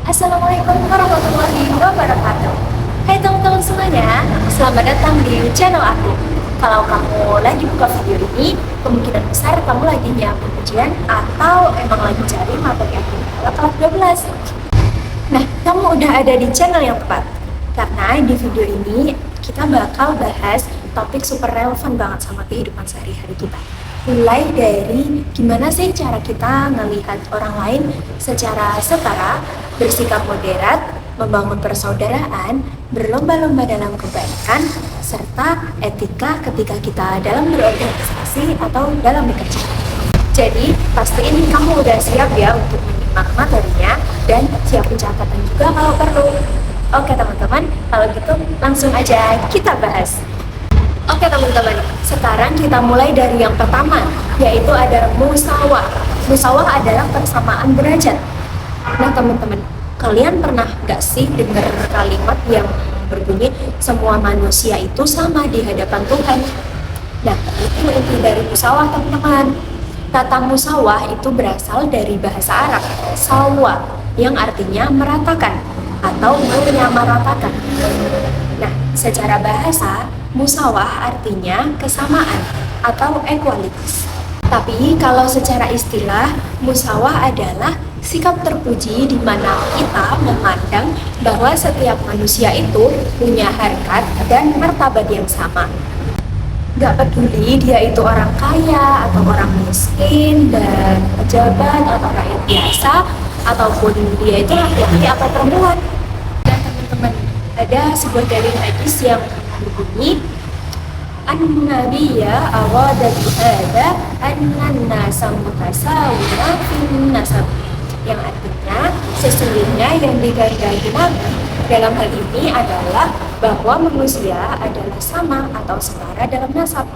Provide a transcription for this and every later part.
Assalamualaikum warahmatullahi wabarakatuh. Hai teman-teman semuanya, selamat datang di channel aku. Kalau kamu lagi buka video ini, kemungkinan besar kamu lagi nyiapin ujian atau emang lagi cari materi aku kelas 12. Nah, kamu udah ada di channel yang tepat. Karena di video ini kita bakal bahas topik super relevan banget sama kehidupan sehari-hari kita. Mulai dari gimana sih cara kita melihat orang lain secara setara, bersikap moderat, membangun persaudaraan, berlomba-lomba dalam kebaikan, serta etika ketika kita dalam berorganisasi atau dalam bekerja. Jadi, pastiin kamu udah siap ya untuk menyimak materinya dan siapin catatan juga kalau perlu. Oke teman-teman, kalau gitu langsung aja kita bahas. Oke teman-teman, sekarang kita mulai dari yang pertama, yaitu ada musawah. Musawah adalah persamaan derajat. Nah teman-teman, kalian pernah nggak sih dengar kalimat yang berbunyi semua manusia itu sama di hadapan Tuhan? Nah, itu inti dari musawah teman-teman. Kata musawah itu berasal dari bahasa Arab, sawa, yang artinya meratakan atau menyamaratakan. Nah, secara bahasa, musawah artinya kesamaan atau ekualitas. Tapi kalau secara istilah, musawah adalah sikap terpuji di mana kita memandang bahwa setiap manusia itu punya harkat dan martabat yang sama. Gak peduli dia itu orang kaya atau orang miskin dan pejabat atau rakyat biasa, ataupun dia itu laki-laki atau perempuan. Dan teman-teman, ada sebuah dalil hadis yang berbunyi An-Nabiyya awada bihada an-nasa mutasawuna fin nasab, yang artinya sesungguhnya yang digarisbawahi Nabi dalam hal ini adalah bahwa manusia adalah sama atau setara dalam nasab.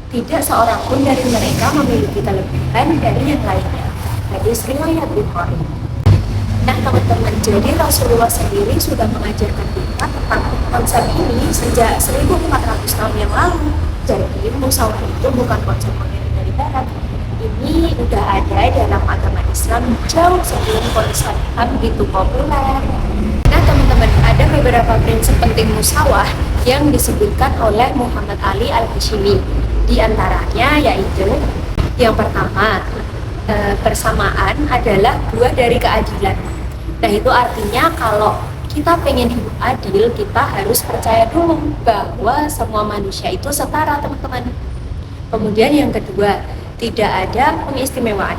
Tidak seorang pun dari mereka memiliki kelebihan dari yang lainnya. Hadis riwayat Bukhari. Nah teman-teman, jadi Rasulullah sendiri sudah mengajarkan kita tentang konsep ini sejak 1400 tahun yang lalu. Jadi musawah itu bukan konsep modern dari barat. Ini udah ada dalam agama Islam jauh sebelum konsep begitu populer. Nah teman-teman, ada beberapa prinsip penting musawah yang disebutkan oleh Muhammad Ali Al-Hashimi. Di antaranya yaitu yang pertama, persamaan adalah buah dari keadilan. Nah itu artinya kalau kita pengen hidup adil, kita harus percaya dulu bahwa semua manusia itu setara teman-teman. Kemudian yang kedua, tidak ada pengistimewaan.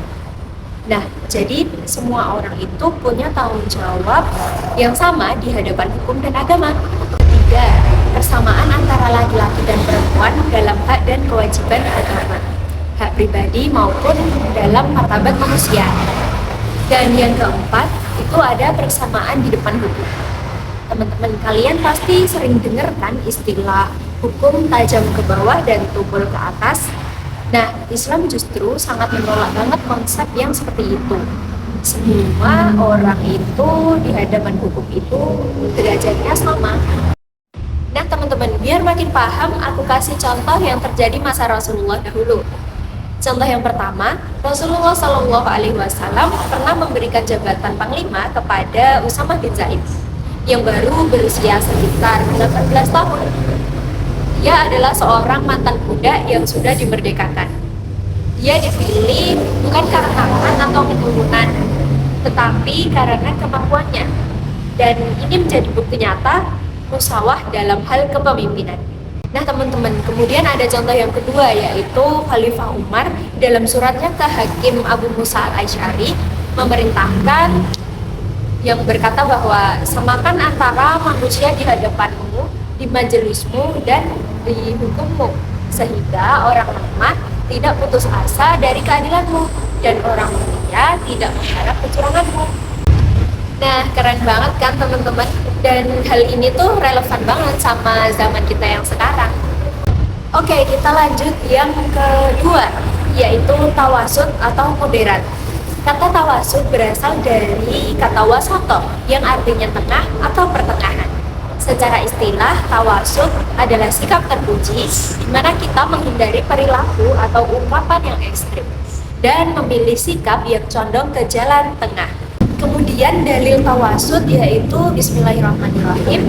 Nah jadi semua orang itu punya tanggung jawab yang sama di hadapan hukum dan agama. Ketiga, persamaan antara laki-laki dan perempuan dalam hak dan kewajiban agama, hak pribadi maupun dalam martabat manusia. Dan yang keempat, itu ada persamaan di depan hukum. Teman-teman, kalian pasti sering dengar kan istilah hukum tajam ke bawah dan tumpul ke atas. Nah, Islam justru sangat menolak banget konsep yang seperti itu. Semua orang itu di hadapan hukum itu derajatnya sama. Nah teman-teman, biar makin paham, aku kasih contoh yang terjadi masa Rasulullah dahulu. Contoh yang pertama, Rasulullah Shallallahu Alaihi Wasallam pernah memberikan jabatan panglima kepada Usamah bin Zaid yang baru berusia sekitar 18 tahun. Dia adalah seorang mantan budak yang sudah dimerdekakan. Dia dipilih bukan karena tangan atau keturunan, tetapi karena kemampuannya. Dan ini menjadi bukti nyata musawah dalam hal kepemimpinan. Nah teman-teman, kemudian ada contoh yang kedua, yaitu Khalifah Umar dalam suratnya ke Hakim Abu Musa Al-Asy'ari memerintahkan yang berkata bahwa samakan antara manusia di hadapanmu, di majelismu, dan di hukummu, sehingga orang lemah tidak putus asa dari keadilanmu dan orang mulia tidak mengharap kecuranganmu. Nah, keren banget kan teman-teman? Dan hal ini tuh relevan banget sama zaman kita yang sekarang. Oke, kita lanjut yang kedua, yaitu tawasud atau moderat. Kata tawasud berasal dari kata wasato, yang artinya tengah atau pertengahan. Secara istilah, tawasud adalah sikap terpuji, di mana kita menghindari perilaku atau ungkapan yang ekstrim, dan memilih sikap yang condong ke jalan tengah. Kemudian dalil tawasud yaitu Bismillahirrahmanirrahim.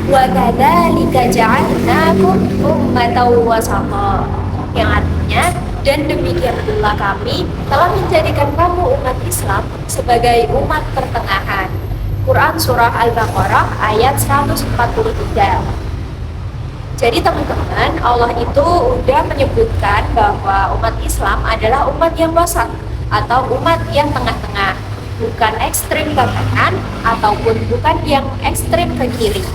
Wa kadzalika ja'alnakum ummatan wasata. Yang artinya, dan demikian pula kami telah menjadikan kamu umat Islam sebagai umat pertengahan. Quran Surah Al-Baqarah ayat 143. Jadi teman-teman, Allah itu udah menyebutkan bahwa umat Islam adalah umat yang wasat atau umat yang tengah-tengah, bukan ekstrim ke kanan ataupun bukan yang ekstrim ke kiri.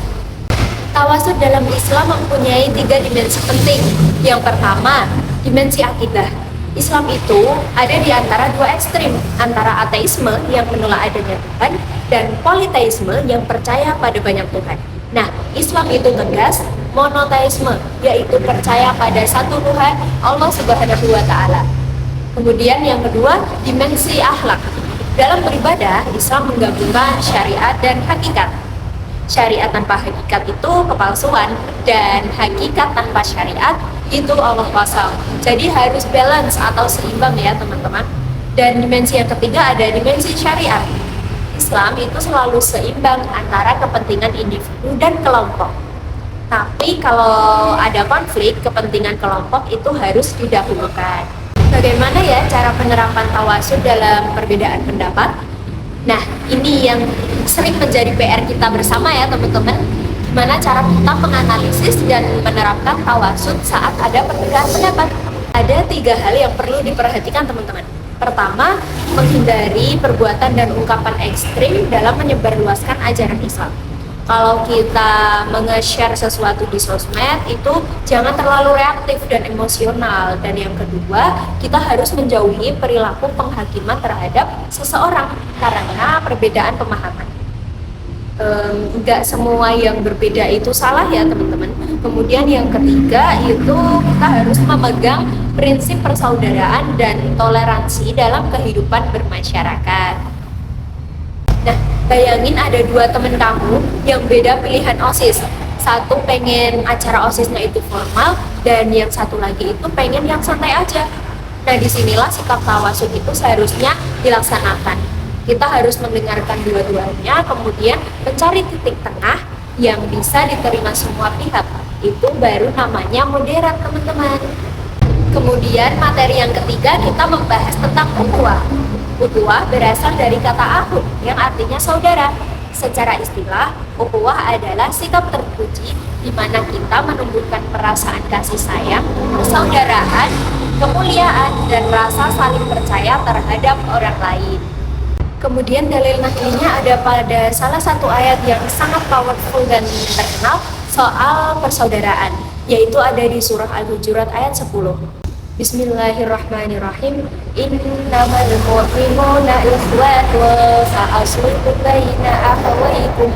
Tawasud dalam Islam mempunyai 3 dimensi penting. Yang pertama, dimensi akidah. Islam itu ada di antara 2 ekstrim, antara ateisme yang menolak adanya Tuhan dan politeisme yang percaya pada banyak Tuhan. Nah, Islam itu tegas monoteisme, yaitu percaya pada satu Tuhan, Allah Subhanahu wa Ta'ala. Kemudian yang kedua, dimensi akhlak. Dalam beribadah, Islam menggabungkan syariat dan hakikat. Syariat tanpa hakikat itu kepalsuan, dan hakikat tanpa syariat itu Allah kosong. Jadi harus balance atau seimbang ya teman-teman. Dan dimensi yang ketiga ada dimensi syariat. Islam itu selalu seimbang antara kepentingan individu dan kelompok. Tapi kalau ada konflik, kepentingan kelompok itu harus didahulukan. Bagaimana ya cara penerapan tawasud dalam perbedaan pendapat? Nah, ini yang sering menjadi PR kita bersama ya teman-teman. Gimana cara kita menganalisis dan menerapkan tawasud saat ada perbedaan pendapat? Ada 3 hal yang perlu diperhatikan teman-teman. Pertama, menghindari perbuatan dan ungkapan ekstrim dalam menyebarluaskan ajaran Islam. Kalau kita menge-share sesuatu di sosmed itu jangan terlalu reaktif dan emosional. Dan yang kedua, kita harus menjauhi perilaku penghakiman terhadap seseorang karena perbedaan pemahaman. Enggak semua yang berbeda itu salah ya teman-teman. Kemudian yang ketiga itu kita harus memegang prinsip persaudaraan dan toleransi dalam kehidupan bermasyarakat. Nah, bayangin ada 2 teman kamu yang beda pilihan OSIS. Satu pengen acara OSISnya itu formal, dan yang satu lagi itu pengen yang santai aja. Nah, disinilah sikap tawasud itu seharusnya dilaksanakan. Kita harus mendengarkan dua-duanya, kemudian mencari titik tengah yang bisa diterima semua pihak. Itu baru namanya moderat teman-teman. Kemudian materi yang ketiga kita membahas tentang ukhuwah. Ukhuwah berasal dari kata akhu yang artinya saudara. Secara istilah, ukhuwah adalah sikap terpuji di mana kita menumbuhkan perasaan kasih sayang, persaudaraan, kemuliaan, dan rasa saling percaya terhadap orang lain. Kemudian dalil naklinya ada pada salah satu ayat yang sangat powerful dan terkenal soal persaudaraan, yaitu ada di surah Al-Hujurat ayat 10. Bismillahirrahmanirrahim. Innamal mu'minuna ikhwatun fa'aslihu baina akhawaykum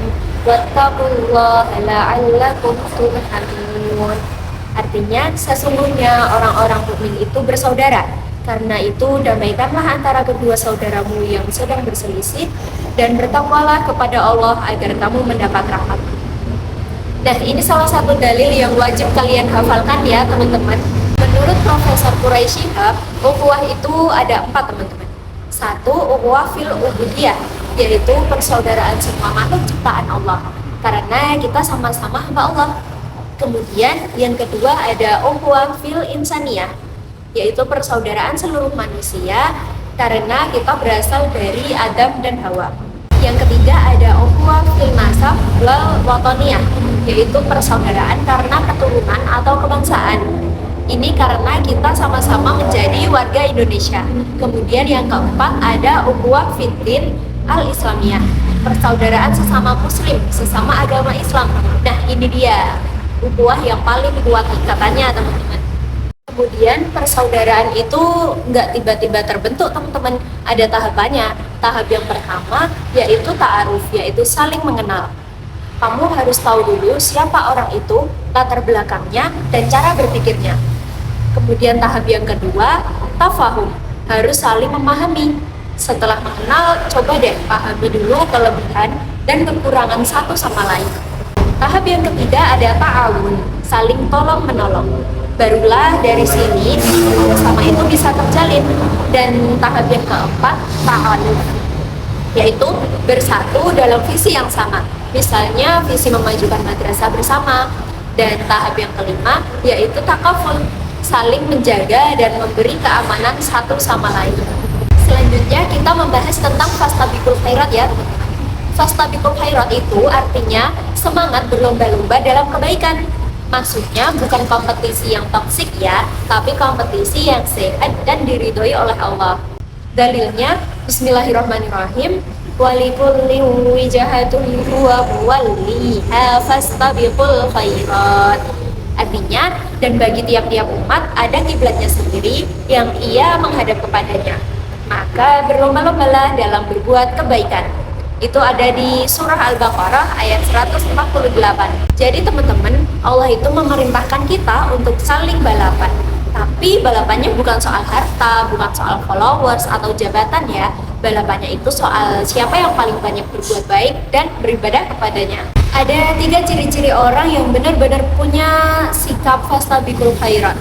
wattaqullaha la'allakum turhamun. Artinya, sesungguhnya orang-orang mukmin itu bersaudara. Karena itu, damaikanlah antara kedua saudaramu yang sedang berselisih dan bertakwalah kepada Allah agar kamu mendapat rahmat. Nah, ini salah satu dalil yang wajib kalian hafalkan ya teman-teman. Menurut Profesor Quraisy Shihab, ukhuwah itu ada 4 teman-teman. 1. Ukhuwah fil ubudiyah, yaitu persaudaraan semua makhluk ciptaan Allah, karena kita sama-sama hamba Allah. Kemudian yang kedua ada ukhuwah fil insaniyah, yaitu persaudaraan seluruh manusia karena kita berasal dari Adam dan Hawa. Yang ketiga ada ukhuwah fil nasab wal wataniyah, yaitu persaudaraan karena keturunan atau kebangsaan. Ini karena kita sama-sama menjadi warga Indonesia. Kemudian yang keempat ada ukhuwah fiddin al-islamiyah, persaudaraan sesama muslim, sesama agama Islam. Nah, ini dia ukhuwah yang paling kuat ikatannya teman-teman. Kemudian persaudaraan itu nggak tiba-tiba terbentuk teman-teman, ada tahapannya. Tahap yang pertama yaitu ta'aruf, yaitu saling mengenal. Kamu harus tahu dulu siapa orang itu, latar belakangnya, dan cara berpikirnya. Kemudian tahap yang kedua, tafahum, harus saling memahami. Setelah mengenal, coba deh pahami dulu kelebihan dan kekurangan satu sama lain. Tahap yang ketiga ada ta'awun, saling tolong menolong. Barulah dari sini bersama itu bisa terjalin. Dan tahap yang keempat, ta'aluf, yaitu bersatu dalam visi yang sama. Misalnya visi memajukan madrasah bersama. Dan tahap yang kelima yaitu takaful, saling menjaga dan memberi keamanan satu sama lain. Selanjutnya kita membahas tentang fastabiqul khairat ya. Fastabiqul khairat itu artinya semangat berlomba-lomba dalam kebaikan. Maksudnya bukan kompetisi yang toksik ya, tapi kompetisi yang sehat dan diridhoi oleh Allah. Dalilnya Bismillahirrahmanirrahim. Walikulli wijahatun huwa muwalliha fastabiqul khairat. Artinya, dan bagi tiap-tiap umat ada kiblatnya sendiri yang ia menghadap kepadanya. Maka berlomba-lombalah dalam berbuat kebaikan. Itu ada di surah Al-Baqarah ayat 148. Jadi teman-teman, Allah itu memerintahkan kita untuk saling balapan. Tapi balapannya bukan soal harta, bukan soal followers atau jabatan ya. Balapannya itu soal siapa yang paling banyak berbuat baik dan beribadah kepadanya. Ada 3 ciri-ciri orang yang benar-benar punya sikap fastabiqul khairat.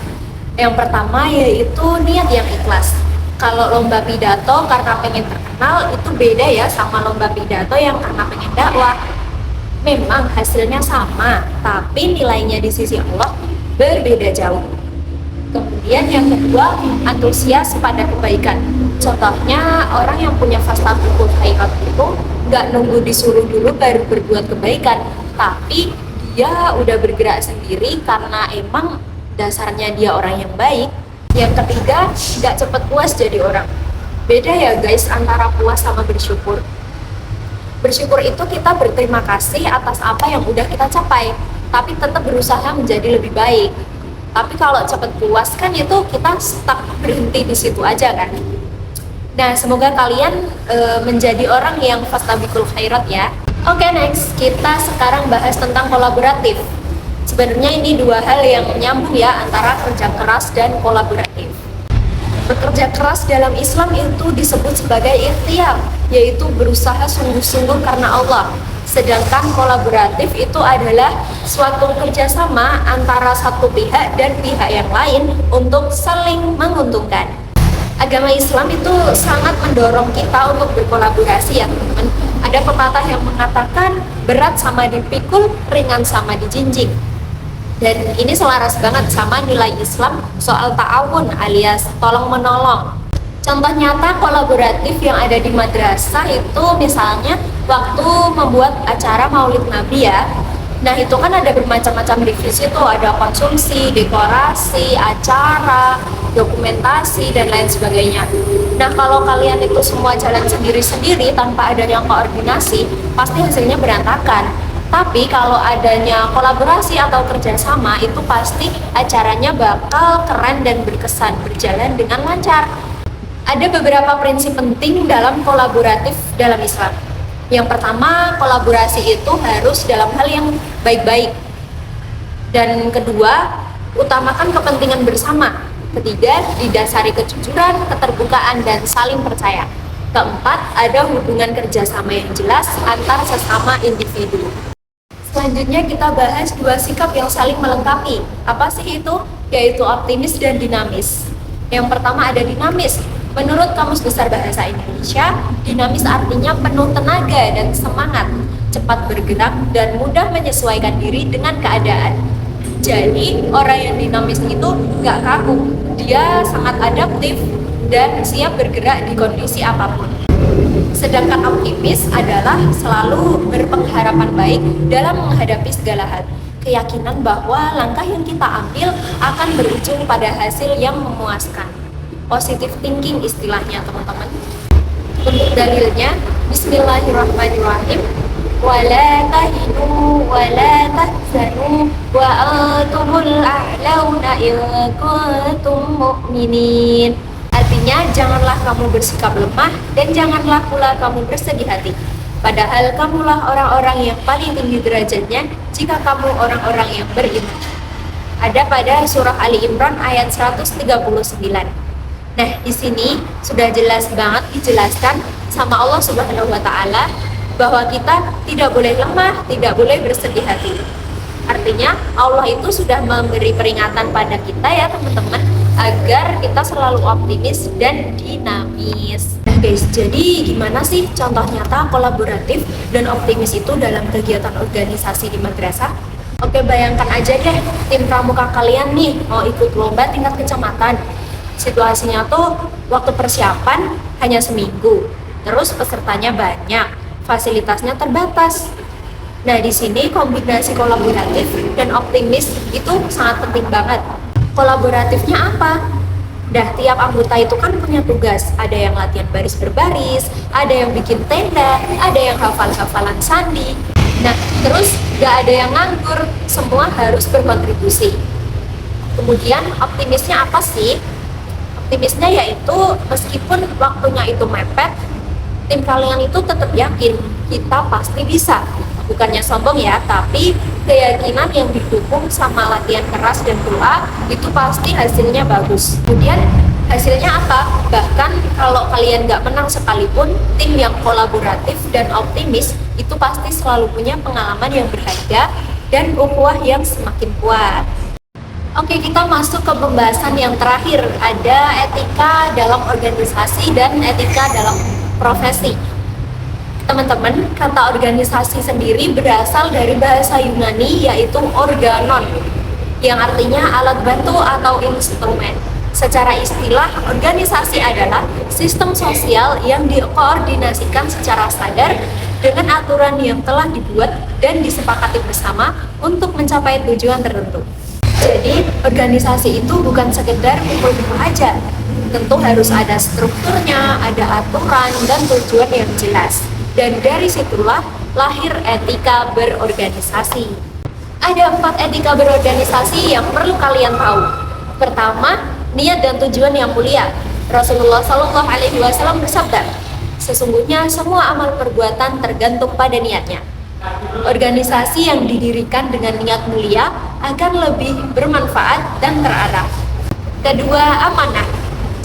Yang pertama yaitu niat yang ikhlas. Kalau lomba pidato karena pengen terkenal itu beda ya sama lomba pidato yang karena pengen dakwah. Memang hasilnya sama, tapi nilainya di sisi Allah berbeda jauh. Kemudian yang kedua, antusias pada kebaikan. Contohnya orang yang punya fastabiqul khairat itu nggak nunggu disuruh dulu baru berbuat kebaikan, tapi dia udah bergerak sendiri karena emang dasarnya dia orang yang baik. Yang ketiga, nggak cepet puas jadi orang. Beda ya guys antara puas sama bersyukur. Bersyukur itu kita berterima kasih atas apa yang udah kita capai, tapi tetap berusaha menjadi lebih baik. Tapi kalau cepet puas kan itu kita stuck berhenti di situ aja kan. Nah, semoga kalian menjadi orang yang fastabiqul khairat ya. Oke, next kita sekarang bahas tentang kolaboratif. Sebenarnya ini 2 hal yang nyambung ya antara kerja keras dan kolaboratif. Bekerja keras dalam Islam itu disebut sebagai ikhtiar, yaitu berusaha sungguh-sungguh karena Allah. Sedangkan kolaboratif itu adalah suatu kerjasama antara satu pihak dan pihak yang lain untuk saling menguntungkan. Agama Islam itu sangat mendorong kita untuk berkolaborasi ya teman-teman. Ada pepatah yang mengatakan berat sama dipikul, ringan sama dijinjing. Dan ini selaras banget sama nilai Islam soal ta'awun alias tolong menolong. Contoh nyata kolaboratif yang ada di madrasah itu misalnya waktu membuat acara Maulid Nabi ya. Nah itu kan ada bermacam-macam divisi tuh, ada konsumsi, dekorasi, acara, dokumentasi, dan lain sebagainya. Nah kalau kalian itu semua jalan sendiri-sendiri tanpa adanya koordinasi, pasti hasilnya berantakan. Tapi kalau adanya kolaborasi atau kerjasama, itu pasti acaranya bakal keren dan berkesan, berjalan dengan lancar. Ada beberapa prinsip penting dalam kolaboratif dalam Islam. Yang pertama, kolaborasi itu harus dalam hal yang baik-baik. Dan kedua, utamakan kepentingan bersama. Ketiga, didasari kejujuran, keterbukaan, dan saling percaya. Keempat, ada hubungan kerjasama yang jelas antar sesama individu. Selanjutnya kita bahas 2 sikap yang saling melengkapi. Apa sih itu? Yaitu optimis dan dinamis. Yang pertama ada dinamis. Menurut Kamus Besar Bahasa Indonesia, dinamis artinya penuh tenaga dan semangat, cepat bergerak, dan mudah menyesuaikan diri dengan keadaan. Jadi, orang yang dinamis itu nggak kaku, dia sangat adaptif dan siap bergerak di kondisi apapun. Sedangkan optimis adalah selalu berpengharapan baik dalam menghadapi segala hal. Keyakinan bahwa langkah yang kita ambil akan berujung pada hasil yang memuaskan. Positive thinking istilahnya teman-teman. Untuk dalilnya, Bismillahirrahmanirrahim. Wala tahinu wala tahzanu wa antumul a'launa in kuntum mu'minin. Artinya, janganlah kamu bersikap lemah dan janganlah pula kamu bersedih hati. Padahal kamulah orang-orang yang paling tinggi derajatnya jika kamu orang-orang yang beriman. Ada pada surah Ali Imran ayat 139. Nah, di sini sudah jelas banget dijelaskan sama Allah Subhanahu wa taala bahwa kita tidak boleh lemah, tidak boleh bersedih hati. Artinya, Allah itu sudah memberi peringatan pada kita ya, teman-teman, agar kita selalu optimis dan dinamis. guys, jadi gimana sih contoh nyata kolaboratif dan optimis itu dalam kegiatan organisasi di madrasah? Oke, bayangkan aja deh, tim pramuka kalian nih mau ikut lomba tingkat kecamatan. Situasinya tuh waktu persiapan hanya seminggu, terus pesertanya banyak, fasilitasnya terbatas. Nah, di sini kombinasi kolaboratif dan optimis itu sangat penting banget. Kolaboratifnya apa? Dah, tiap anggota itu kan punya tugas. Ada yang latihan baris berbaris, ada yang bikin tenda, ada yang hafal-hafalan sandi. Nah, terus gak ada yang nganggur, semua harus berkontribusi. Kemudian optimisnya apa sih? Optimisnya yaitu meskipun waktunya itu mepet, tim kalian itu tetap yakin kita pasti bisa. Bukannya sombong ya, tapi keyakinan yang didukung sama latihan keras dan doa itu pasti hasilnya bagus. Kemudian hasilnya apa? Bahkan kalau kalian nggak menang sekalipun, tim yang kolaboratif dan optimis itu pasti selalu punya pengalaman yang berharga dan ukhuwah yang semakin kuat. Oke, kita masuk ke pembahasan yang terakhir, ada etika dalam organisasi dan etika dalam profesi. Teman-teman, kata organisasi sendiri berasal dari bahasa Yunani yaitu organon, yang artinya alat bantu atau instrumen. Secara istilah, organisasi adalah sistem sosial yang dikoordinasikan secara sadar dengan aturan yang telah dibuat dan disepakati bersama untuk mencapai tujuan tertentu. Jadi, organisasi itu bukan sekedar kumpul-kumpul aja. Tentu harus ada strukturnya, ada aturan, dan tujuan yang jelas. Dan dari situlah lahir etika berorganisasi. Ada 4 etika berorganisasi yang perlu kalian tahu. Pertama, niat dan tujuan yang mulia. Rasulullah SAW bersabda, sesungguhnya semua amal perbuatan tergantung pada niatnya. Organisasi yang didirikan dengan niat mulia akan lebih bermanfaat dan terarah. Kedua, amanah.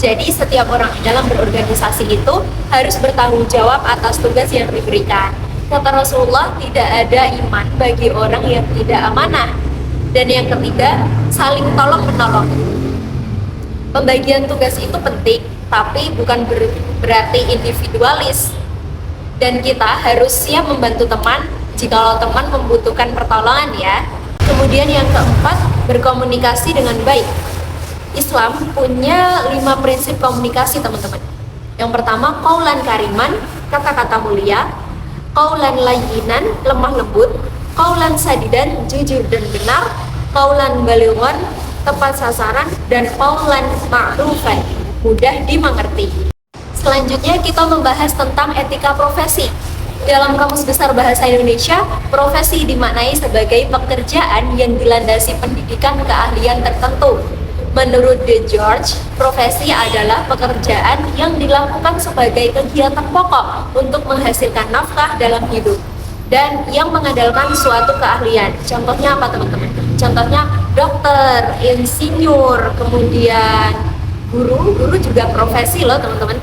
Jadi setiap orang dalam berorganisasi itu harus bertanggung jawab atas tugas yang diberikan. Kata Rasulullah, tidak ada iman bagi orang yang tidak amanah. Dan yang ketiga, saling tolong-menolong. Pembagian tugas itu penting, tapi bukan berarti individualis. Dan kita harus siap membantu teman jikalau teman membutuhkan pertolongan ya. Kemudian yang keempat, berkomunikasi dengan baik. Islam punya 5 prinsip komunikasi, teman-teman. Yang pertama, qaulan kariman, kata-kata mulia. Qaulan layyinan, lemah lembut. Qaulan sadidan, jujur dan benar. Qaulan balighan, tepat sasaran. Dan qaulan ma'rufan, mudah dimengerti. Selanjutnya kita membahas tentang etika profesi. Dalam Kamus Besar Bahasa Indonesia, profesi dimaknai sebagai pekerjaan yang dilandasi pendidikan keahlian tertentu. Menurut De George, profesi adalah pekerjaan yang dilakukan sebagai kegiatan pokok untuk menghasilkan nafkah dalam hidup dan yang mengandalkan suatu keahlian. Contohnya apa, teman-teman? Contohnya dokter, insinyur, kemudian guru juga profesi loh, teman-teman.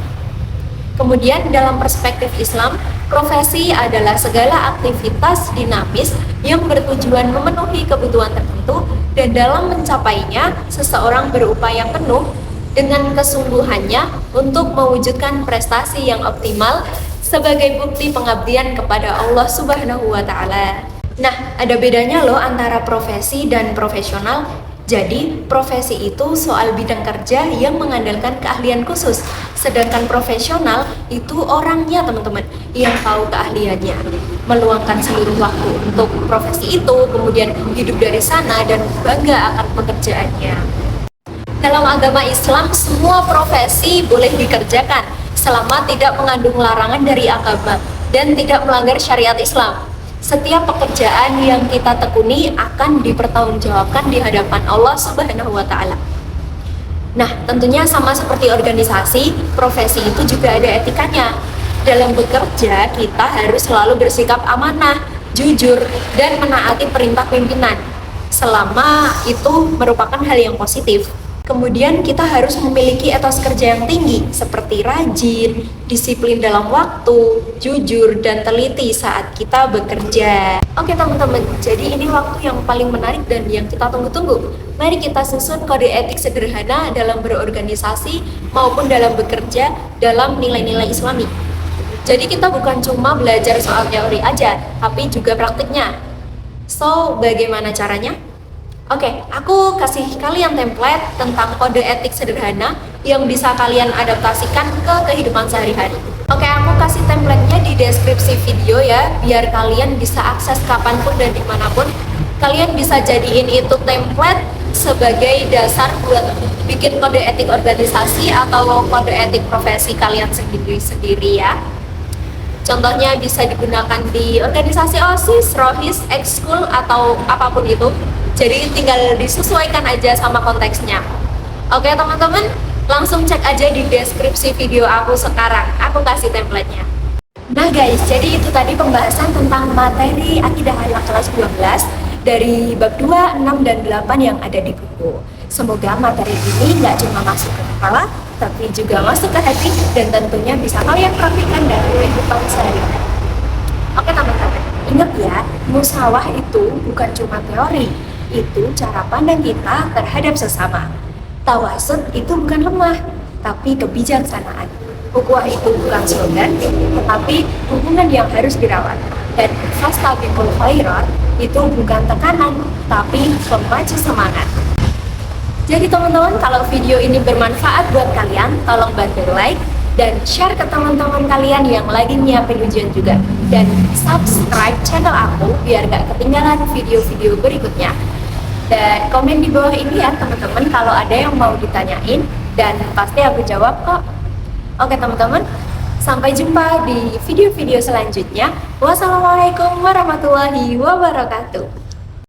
Kemudian dalam perspektif Islam, profesi adalah segala aktivitas dinamis yang bertujuan memenuhi kebutuhan tertentu dan dalam mencapainya seseorang berupaya penuh dengan kesungguhannya untuk mewujudkan prestasi yang optimal sebagai bukti pengabdian kepada Allah Subhanahu wa Ta'ala. Nah, ada bedanya loh antara profesi dan profesional. Jadi, profesi itu soal bidang kerja yang mengandalkan keahlian khusus. Sedangkan profesional itu orangnya, teman-teman, yang tahu keahliannya. Meluangkan seluruh waktu untuk profesi itu, kemudian hidup dari sana dan bangga akan pekerjaannya. Dalam agama Islam, semua profesi boleh dikerjakan selama tidak mengandung larangan dari agama dan tidak melanggar syariat Islam. Setiap pekerjaan yang kita tekuni akan dipertanggungjawabkan di hadapan Allah Subhanahu wa Ta'ala. Nah, tentunya sama seperti organisasi, profesi itu juga ada etikanya. Dalam bekerja, kita harus selalu bersikap amanah, jujur, dan menaati perintah pimpinan selama itu merupakan hal yang positif. Kemudian kita harus memiliki etos kerja yang tinggi, seperti rajin, disiplin dalam waktu, jujur, dan teliti saat kita bekerja. Oke teman-teman, jadi ini waktu yang paling menarik dan yang kita tunggu-tunggu. Mari kita susun kode etik sederhana dalam berorganisasi maupun dalam bekerja dalam nilai-nilai Islami. Jadi kita bukan cuma belajar soal teori aja, tapi juga praktiknya. So, bagaimana caranya? Oke, aku kasih kalian template tentang kode etik sederhana yang bisa kalian adaptasikan ke kehidupan sehari-hari. Oke, aku kasih template-nya di deskripsi video ya, biar kalian bisa akses kapanpun dan dimanapun. Kalian bisa jadiin itu template sebagai dasar buat bikin kode etik organisasi atau kode etik profesi kalian sendiri-sendiri ya. Contohnya bisa digunakan di organisasi OSIS, ROHIS, ekskul, atau apapun itu. Jadi tinggal disesuaikan aja sama konteksnya. Oke teman-teman, langsung cek aja di deskripsi video aku sekarang. Aku kasih template-nya. Nah guys, jadi itu tadi pembahasan tentang materi akidah anak kelas 12 dari bab 2, 6, dan 8 yang ada di buku. Semoga materi ini nggak cuma masuk ke kepala, tapi juga masuk ke hati dan tentunya bisa kalian praktikkan dalam kehidupan sehari-hari. Oke teman-teman, ingat ya, musyawarah itu bukan cuma teori, itu cara pandang kita terhadap sesama. Tawasud itu bukan lemah, tapi kebijaksanaan. Ukhuwah itu bukan slogan, tetapi hubungan yang harus dirawat. Dan fastabiqul khairat itu bukan tekanan, tapi pemacu semangat. Jadi teman-teman, kalau video ini bermanfaat buat kalian, tolong bantu like dan share ke teman-teman kalian yang lagi nyiapin ujian juga. Dan subscribe channel aku biar gak ketinggalan video-video berikutnya. Dan komen di bawah ini ya teman-teman kalau ada yang mau ditanyain, dan pasti aku jawab kok. Oke teman-teman, sampai jumpa di video-video selanjutnya. Wassalamualaikum warahmatullahi wabarakatuh.